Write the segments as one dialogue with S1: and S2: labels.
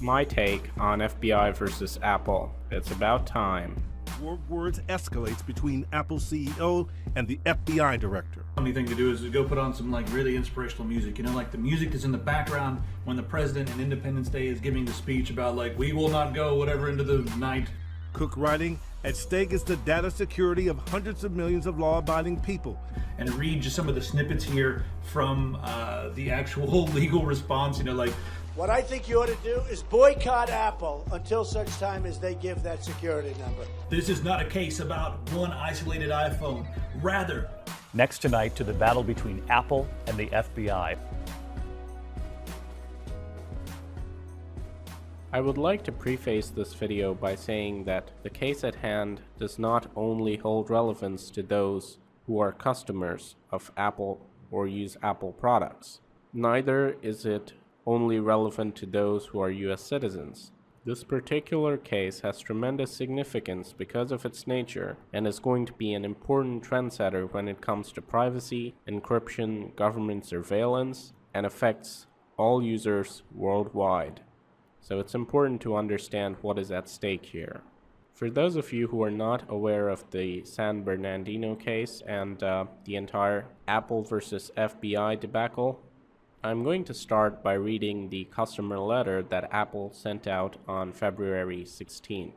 S1: my take on FBI versus Apple. It's about time.
S2: War words escalates between Apple CEO and the FBI director.
S3: Funny thing to do is to go put on some really inspirational music, like the music that's in the background when the president in Independence Day is giving the speech about we will not go whatever into the night.
S2: Cook writing, at stake is the data security of hundreds of millions of law-abiding people.
S3: And read just some of the snippets here from the actual legal response,
S4: What I think you ought to do is boycott Apple until such time as they give that security number.
S3: This is not a case about one isolated iPhone. Rather,
S5: next tonight to the battle between Apple and the FBI.
S1: I would like to preface this video by saying that the case at hand does not only hold relevance to those who are customers of Apple or use Apple products. Neither is it only relevant to those who are US citizens. This particular case has tremendous significance because of its nature and is going to be an important trendsetter when it comes to privacy, encryption, government surveillance, and affects all users worldwide. So it's important to understand what is at stake here. For those of you who are not aware of the San Bernardino case and the entire Apple versus FBI debacle, I'm going to start by reading the customer letter that Apple sent out on February 16th.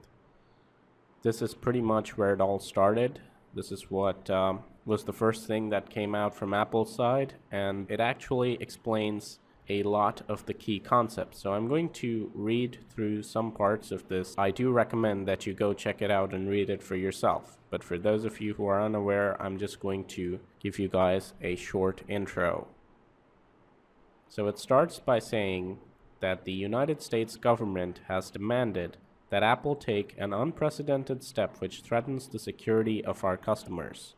S1: This is pretty much where it all started. This is what was the first thing that came out from Apple's side, and it actually explains a lot of the key concepts. So I'm going to read through some parts of this. I do recommend that you go check it out and read it for yourself. But for those of you who are unaware, I'm just going to give you guys a short intro. So it starts by saying that the United States government has demanded that Apple take an unprecedented step which threatens the security of our customers.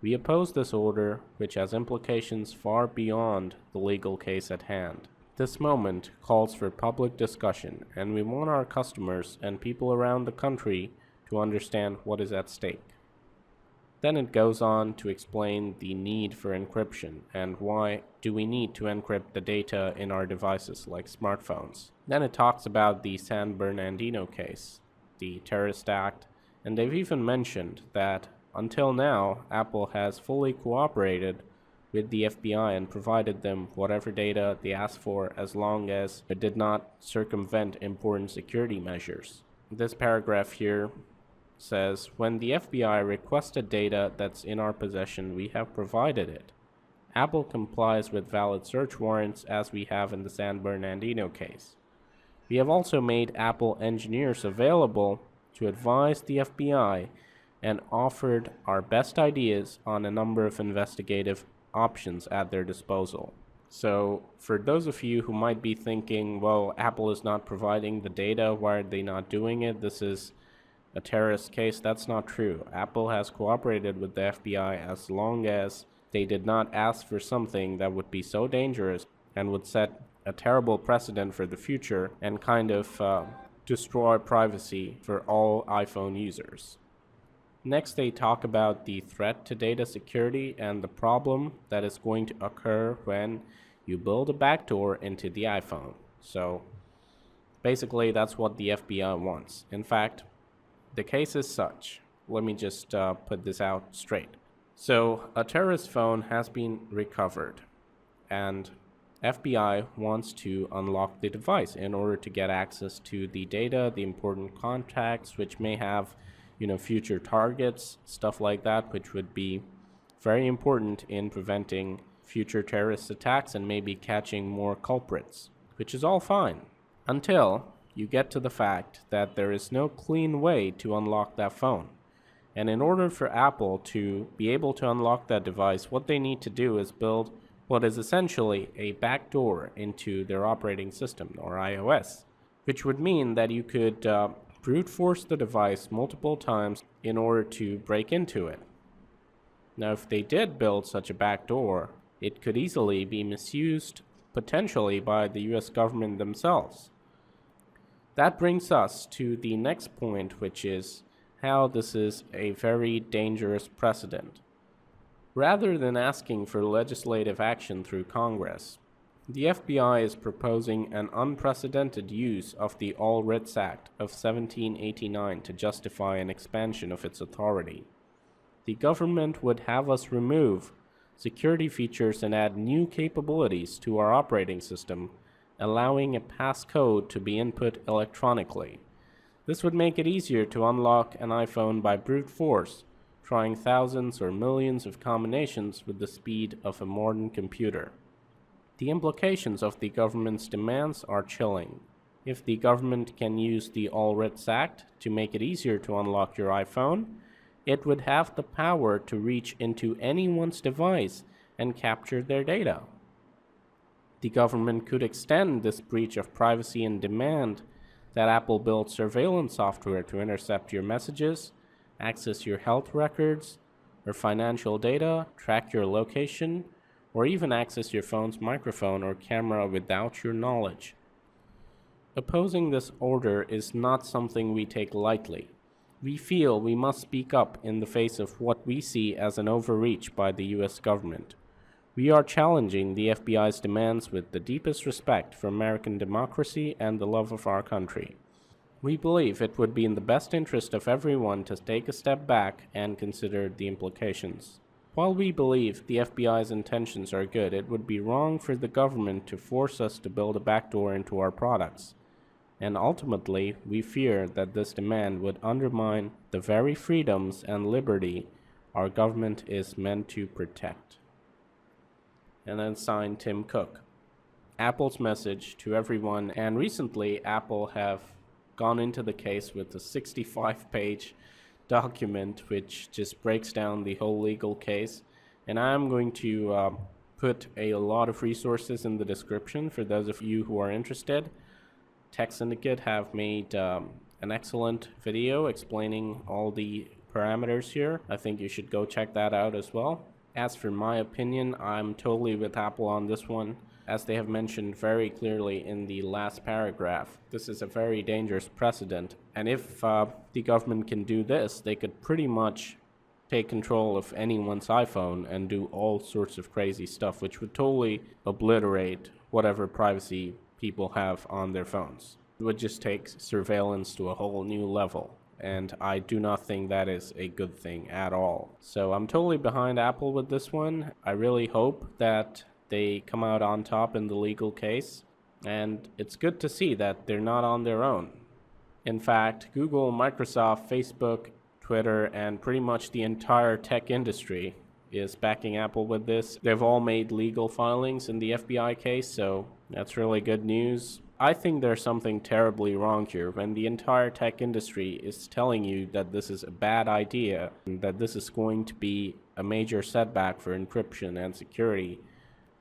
S1: We oppose this order, which has implications far beyond the legal case at hand. This moment calls for public discussion, and we want our customers and people around the country to understand what is at stake. Then it goes on to explain the need for encryption and why do we need to encrypt the data in our devices like smartphones. Then it talks about the San Bernardino case, the terrorist act, and they've even mentioned that until now Apple has fully cooperated with the FBI and provided them whatever data they asked for as long as it did not circumvent important security measures. This paragraph here says, when the FBI requested data that's in our possession, we have provided it. Apple complies with valid search warrants as we have in the San Bernardino case. We have also made Apple engineers available to advise the FBI and offered our best ideas on a number of investigative options at their disposal. So for those of you who might be thinking, well, Apple is not providing the data, why are they not doing it? This is a terrorist case. That's not true. Apple has cooperated with the FBI as long as they did not ask for something that would be so dangerous and would set a terrible precedent for the future and kind of destroy privacy for all iPhone users. Next, they talk about the threat to data security and the problem that is going to occur when you build a backdoor into the iPhone. So basically, that's what the FBI wants. In fact, the case is such. Let me just put this out straight. So a terrorist phone has been recovered, and FBI wants to unlock the device in order to get access to the data, the important contacts, which may have, future targets, stuff like that, which would be very important in preventing future terrorist attacks and maybe catching more culprits, which is all fine until you get to the fact that there is no clean way to unlock that phone. And in order for Apple to be able to unlock that device, what they need to do is build what is essentially a backdoor into their operating system, or iOS, which would mean that you could brute force the device multiple times in order to break into it. Now, if they did build such a backdoor, it could easily be misused potentially by the US government themselves. That brings us to the next point, which is how this is a very dangerous precedent. Rather than asking for legislative action through Congress, The FBI is proposing an unprecedented use of the All Writs Act of 1789 to justify an expansion of its authority. The government would have us remove security features and add new capabilities to our operating system, allowing a passcode to be input electronically. This would make it easier to unlock an iPhone by brute force, trying thousands or millions of combinations with the speed of a modern computer. The implications of the government's demands are chilling. If the government can use the All Writs Act to make it easier to unlock your iPhone, it would have the power to reach into anyone's device and capture their data. The government could extend this breach of privacy and demand that Apple build surveillance software to intercept your messages, access your health records or financial data, track your location, or even access your phone's microphone or camera without your knowledge. Opposing this order is not something we take lightly. We feel we must speak up in the face of what we see as an overreach by the US government. We are challenging the FBI's demands with the deepest respect for American democracy and the love of our country. We believe it would be in the best interest of everyone to take a step back and consider the implications. While we believe the FBI's intentions are good, it would be wrong for the government to force us to build a backdoor into our products. And ultimately, we fear that this demand would undermine the very freedoms and liberty our government is meant to protect. And then signed Tim Cook. Apple's message to everyone, and recently Apple have gone into the case with a 65-page document which just breaks down the whole legal case, and I'm going to put a lot of resources in the description for those of you who are interested. Tech Syndicate have made an excellent video explaining all the parameters here. I think you should go check that out as well. As for my opinion, I'm totally with Apple on this one. As they have mentioned very clearly in the last paragraph, this is a very dangerous precedent. And if the government can do this, they could pretty much take control of anyone's iPhone and do all sorts of crazy stuff, which would totally obliterate whatever privacy people have on their phones. It would just take surveillance to a whole new level. And I do not think that is a good thing at all. So I'm totally behind Apple with this one. I really hope that they come out on top in the legal case, and it's good to see that they're not on their own. In fact, Google, Microsoft, Facebook, Twitter, and pretty much the entire tech industry is backing Apple with this. They've all made legal filings in the FBI case, so that's really good news. I think there's something terribly wrong here when the entire tech industry is telling you that this is a bad idea and that this is going to be a major setback for encryption and security.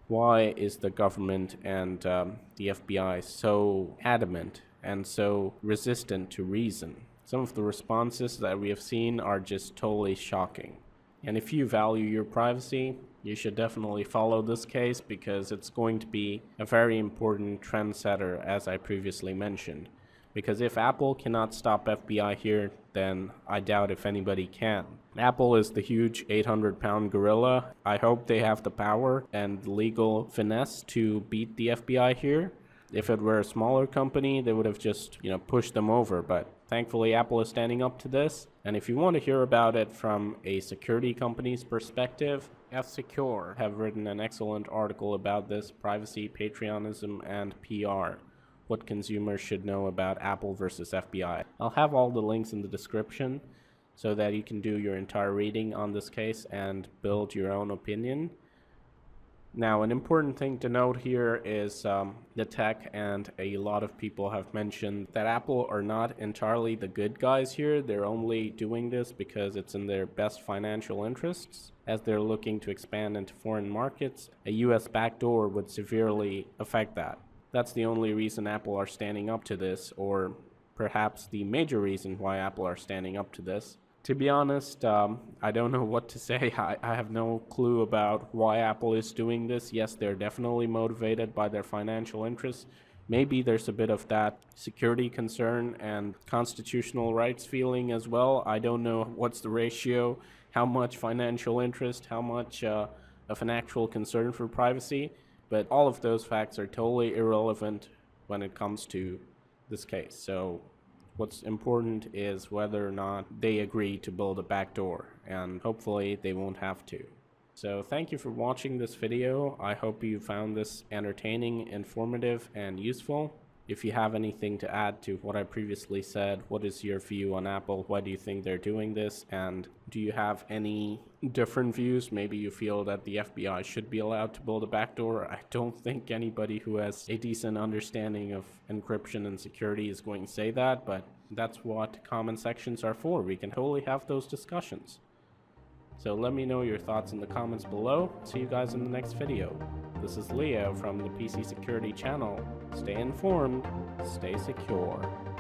S1: Why is the government and the FBI so adamant and so resistant to reason? Some of the responses that we have seen are just totally shocking. And if you value your privacy, you should definitely follow this case because it's going to be a very important trendsetter, as I previously mentioned. Because if Apple cannot stop FBI here, then I doubt if anybody can. Apple is the huge 800-pound gorilla. I hope they have the power and legal finesse to beat the FBI here. If it were a smaller company, they would have just, pushed them over. But thankfully, Apple is standing up to this. And if you want to hear about it from a security company's perspective, F-Secure have written an excellent article about this, privacy, patriotism, and PR. What consumers should know about Apple versus FBI. I'll have all the links in the description so that you can do your entire reading on this case and build your own opinion. Now, an important thing to note here is the tech, and a lot of people have mentioned that Apple are not entirely the good guys here. They're only doing this because it's in their best financial interests, as they're looking to expand into foreign markets. A US backdoor would severely affect that. That's the only reason Apple are standing up to this, or perhaps the major reason why Apple are standing up to this. To be honest, I don't know what to say. I have no clue about why Apple is doing this. Yes, they're definitely motivated by their financial interests. Maybe there's a bit of that security concern and constitutional rights feeling as well. I don't know what's the ratio, how much financial interest, how much of an actual concern for privacy. but all of those facts are totally irrelevant when it comes to this case. So what's important is whether or not they agree to build a backdoor, and hopefully they won't have to. So thank you for watching this video. I hope you found this entertaining, informative, and useful. If you have anything to add to what I previously said, what is your view on Apple? Why do you think they're doing this? And do you have any different views? Maybe you feel that the FBI should be allowed to build a backdoor. I don't think anybody who has a decent understanding of encryption and security is going to say that, but that's what comment sections are for. We can totally have those discussions. So let me know your thoughts in the comments below. See you guys in the next video. This is Leo from the PC Security channel. Stay informed, stay secure.